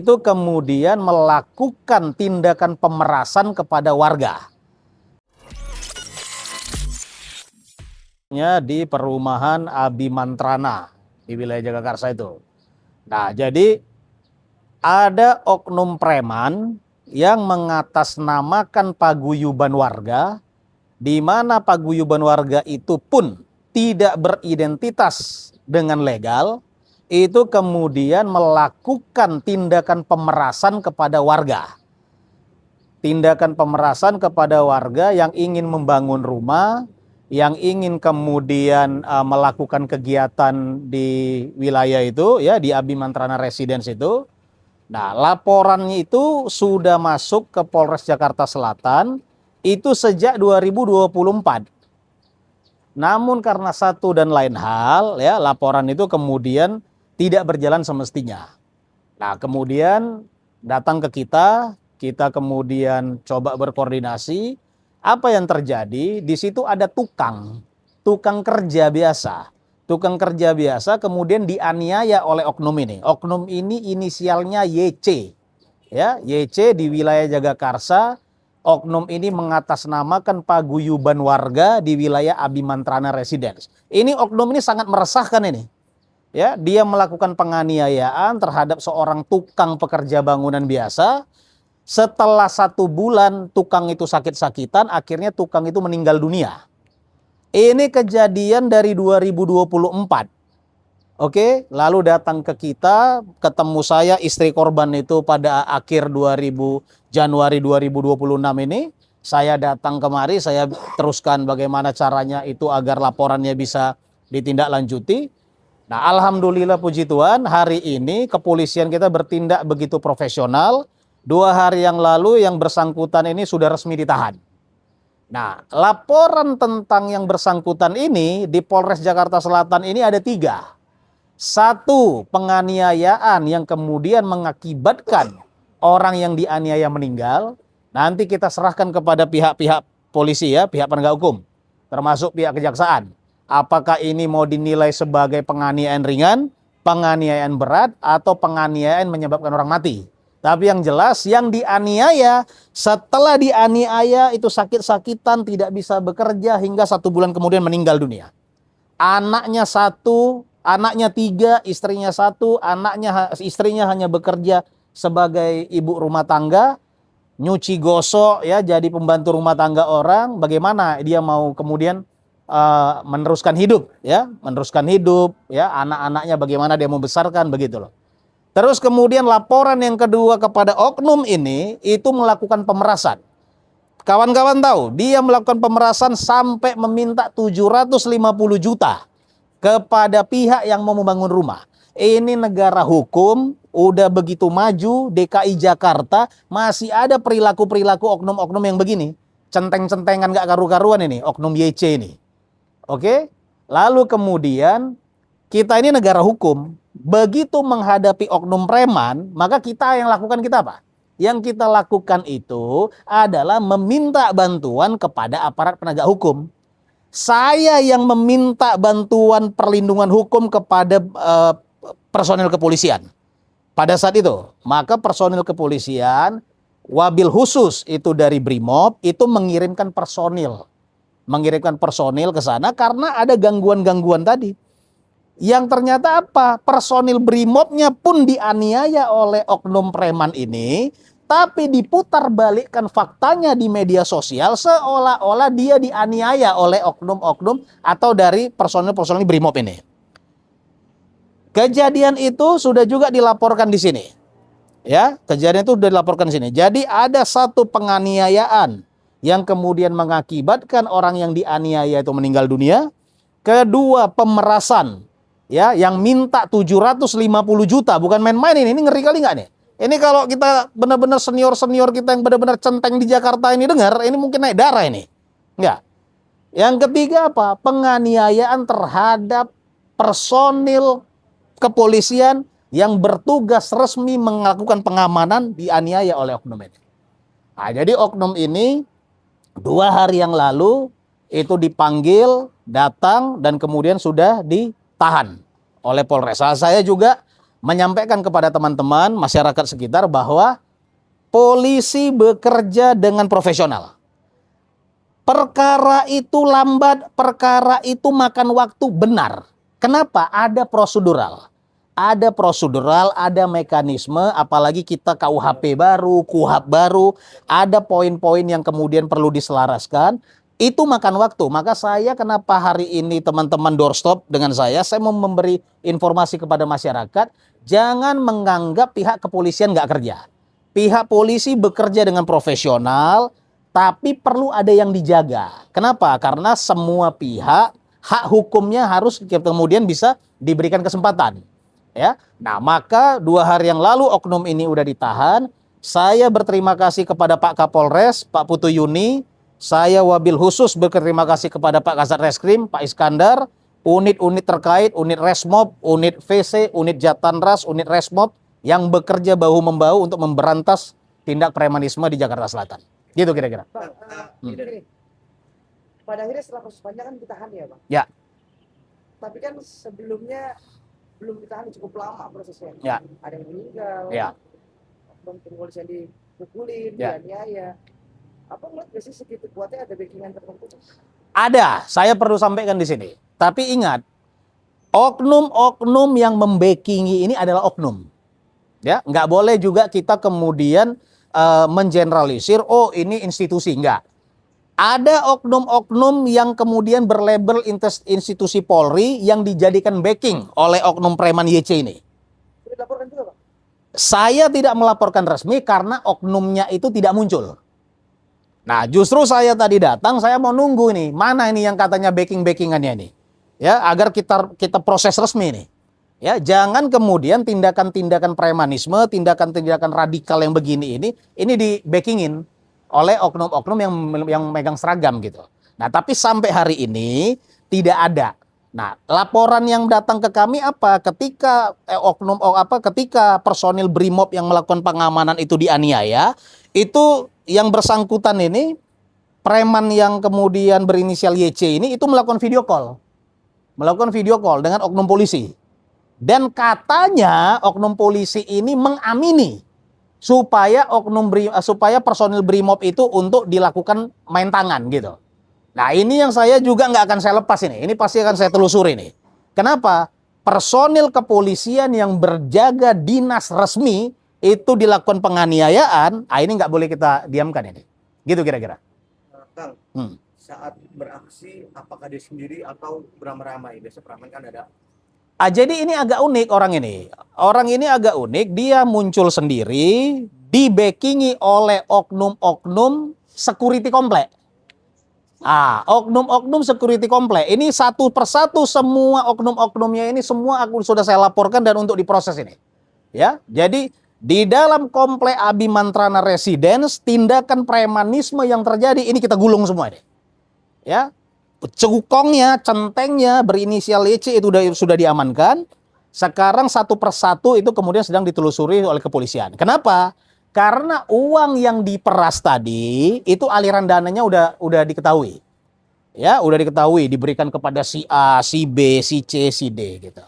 itu kemudian melakukan tindakan pemerasan kepada warga. Di perumahan Abimantrana di wilayah Jagakarsa itu. Nah, jadi ada oknum preman yang mengatasnamakan paguyuban warga, di mana paguyuban warga itu pun tidak beridentitas dengan legal, itu kemudian melakukan tindakan pemerasan kepada warga. Tindakan pemerasan kepada warga yang ingin membangun rumah, yang ingin kemudian melakukan kegiatan di wilayah itu, ya, di Abimantrana Residence itu. Nah, laporannya itu sudah masuk ke Polres Jakarta Selatan itu sejak 2024. Namun karena satu dan lain hal, ya, laporan itu kemudian tidak berjalan semestinya. Nah, kemudian datang ke kita kemudian coba berkoordinasi. Apa yang terjadi? Di situ ada tukang kerja biasa. Tukang kerja biasa kemudian dianiaya oleh oknum ini. Oknum ini inisialnya YC. Ya, YC di wilayah Jagakarsa. Oknum ini mengatasnamakan paguyuban warga di wilayah Abimantrana Residence. Ini oknum ini sangat meresahkan ini. Ya, dia melakukan penganiayaan terhadap seorang tukang pekerja bangunan biasa. Setelah 1 bulan tukang itu sakit-sakitan, akhirnya tukang itu meninggal dunia. Ini kejadian dari 2024. Oke, lalu datang ke kita, ketemu saya, istri korban itu pada akhir Januari 2026 ini. Saya datang kemari, saya teruskan bagaimana caranya itu agar laporannya bisa ditindaklanjuti. Nah, alhamdulillah puji Tuhan, hari ini kepolisian kita bertindak begitu profesional. 2 hari yang lalu yang bersangkutan ini sudah resmi ditahan. Nah, laporan tentang yang bersangkutan ini di Polres Jakarta Selatan ini ada 3. 1, penganiayaan yang kemudian mengakibatkan orang yang dianiaya meninggal. Nanti kita serahkan kepada pihak-pihak polisi, ya, pihak penegak hukum, termasuk pihak kejaksaan. Apakah ini mau dinilai sebagai penganiayaan ringan, penganiayaan berat, atau penganiayaan menyebabkan orang mati. Tapi yang jelas yang dianiaya, setelah dianiaya itu sakit-sakitan, tidak bisa bekerja hingga 1 bulan kemudian meninggal dunia. Anaknya 1, anaknya 3, istrinya 1, istrinya hanya bekerja sebagai ibu rumah tangga, nyuci gosok, ya, jadi pembantu rumah tangga orang. Bagaimana dia mau kemudian meneruskan hidup, ya, anak-anaknya bagaimana dia membesarkan, begitu loh. Terus kemudian laporan yang kedua kepada oknum ini itu melakukan pemerasan. Kawan-kawan tahu, dia melakukan pemerasan sampai meminta 750 juta kepada pihak yang mau membangun rumah. Ini negara hukum, udah begitu maju, DKI Jakarta masih ada perilaku-perilaku oknum-oknum yang begini. Centeng-centengan gak karu-karuan ini, oknum YC ini. Oke? Lalu kemudian kita ini negara hukum. Begitu menghadapi oknum preman, maka kita yang lakukan kita apa? Yang kita lakukan itu adalah meminta bantuan kepada aparat penegak hukum. Saya yang meminta bantuan perlindungan hukum kepada personil kepolisian. Pada saat itu, maka personil kepolisian, wabil khusus itu dari Brimob, itu mengirimkan personil ke sana karena ada gangguan-gangguan tadi. Yang ternyata apa? Personil Brimobnya pun dianiaya oleh oknum preman ini, tapi diputar balikkan faktanya di media sosial seolah-olah dia dianiaya oleh oknum-oknum atau dari personil-personil Brimob ini. Kejadian itu sudah juga dilaporkan di sini. Ya, kejadian itu sudah dilaporkan di sini. Jadi ada 1 penganiayaan yang kemudian mengakibatkan orang yang dianiaya itu meninggal dunia. Kedua, pemerasan. Ya, yang minta 750 juta, bukan main-main ini ngeri kali nggak nih? Ini kalau kita benar-benar senior-senior kita yang benar-benar centeng di Jakarta ini dengar, ini mungkin naik darah ini. Enggak. Yang ketiga apa? Penganiayaan terhadap personil kepolisian yang bertugas resmi melakukan pengamanan dianiaya oleh oknum ini. Nah, jadi oknum ini 2 hari yang lalu itu dipanggil, datang, dan kemudian sudah ditahan oleh Polres. Saya juga menyampaikan kepada teman-teman masyarakat sekitar bahwa polisi bekerja dengan profesional. Perkara itu lambat, perkara itu makan waktu, benar. Kenapa? Ada prosedural. Ada prosedural, ada mekanisme, apalagi kita KUHP baru, KUHAP baru, ada poin-poin yang kemudian perlu diselaraskan, itu makan waktu. Maka saya kenapa hari ini teman-teman doorstop dengan saya mau memberi informasi kepada masyarakat, jangan menganggap pihak kepolisian nggak kerja. Pihak polisi bekerja dengan profesional, tapi perlu ada yang dijaga. Kenapa? Karena semua pihak, hak hukumnya harus kemudian bisa diberikan kesempatan. Ya, nah maka 2 hari yang lalu oknum ini udah ditahan. Saya berterima kasih kepada Pak Kapolres, Pak Putu Yuni. Saya wabil khusus berterima kasih kepada Pak Kasat Reskrim, Pak Iskandar, unit-unit terkait, unit Resmob, unit VC, unit Jatanras, unit Resmob yang bekerja bahu-membahu untuk memberantas tindak premanisme di Jakarta Selatan. Gitu kira-kira. Bang, gini, pada akhirnya setelah proses panjang kan ditahan ya Bang? Ya. Tapi kan sebelumnya belum ditahan cukup lama prosesnya. Ya. Ada yang meninggal, Ya. polisi yang dipukulin, Ya. dianiaya. Apa menurut gak sih segitu kuatnya ada backingan tertentu? Ada, saya perlu sampaikan di sini. Tapi ingat, oknum-oknum yang membackingi ini adalah oknum. Ya, nggak boleh juga kita kemudian mengeneralisir, oh ini institusi, enggak. Ada oknum-oknum yang kemudian berlabel institusi Polri yang dijadikan backing oleh oknum preman YC ini. Sudah dilaporkan juga Bang? Saya tidak melaporkan resmi karena oknumnya itu tidak muncul. Nah, justru saya tadi datang, saya mau nunggu nih, mana ini yang katanya backing-backingannya nih. Ya, agar kita proses resmi nih. Ya, jangan kemudian tindakan-tindakan premanisme, tindakan-tindakan radikal yang begini ini di-backingin oleh oknum-oknum yang megang seragam gitu. Nah, tapi sampai hari ini tidak ada. Nah, laporan yang datang ke kami apa? Ketika ketika personil BRIMOB yang melakukan pengamanan itu dianiaya, itu yang bersangkutan ini preman yang kemudian berinisial YC ini itu melakukan video call. Melakukan video call dengan oknum polisi. Dan katanya oknum polisi ini mengamini supaya personil BRIMOB itu untuk dilakukan main tangan gitu. Nah, ini yang saya juga nggak akan saya lepas ini. Ini pasti akan saya telusuri nih. Kenapa? Personil kepolisian yang berjaga dinas resmi itu dilakukan penganiayaan, ini nggak boleh kita diamkan ini. Gitu kira-kira. Kang, saat beraksi apakah dia sendiri atau beramai-ramai? Biasa preman kan ada. Jadi ini agak unik orang ini. Orang ini agak unik, dia muncul sendiri, dibackingi oleh oknum-oknum security komplek. Oknum-oknum security komplek. Ini satu persatu semua oknum-oknumnya ini semua aku sudah saya laporkan dan untuk diproses ini. Ya, jadi di dalam komplek Abimantrana Residence, tindakan premanisme yang terjadi ini kita gulung semua ini. Ya. Cukongnya, centengnya berinisial YC itu sudah diamankan. Sekarang satu persatu itu kemudian sedang ditelusuri oleh kepolisian. Kenapa? Karena uang yang diperas tadi itu aliran dananya udah diketahui. Ya, udah diketahui diberikan kepada si A, si B, si C, si D gitu.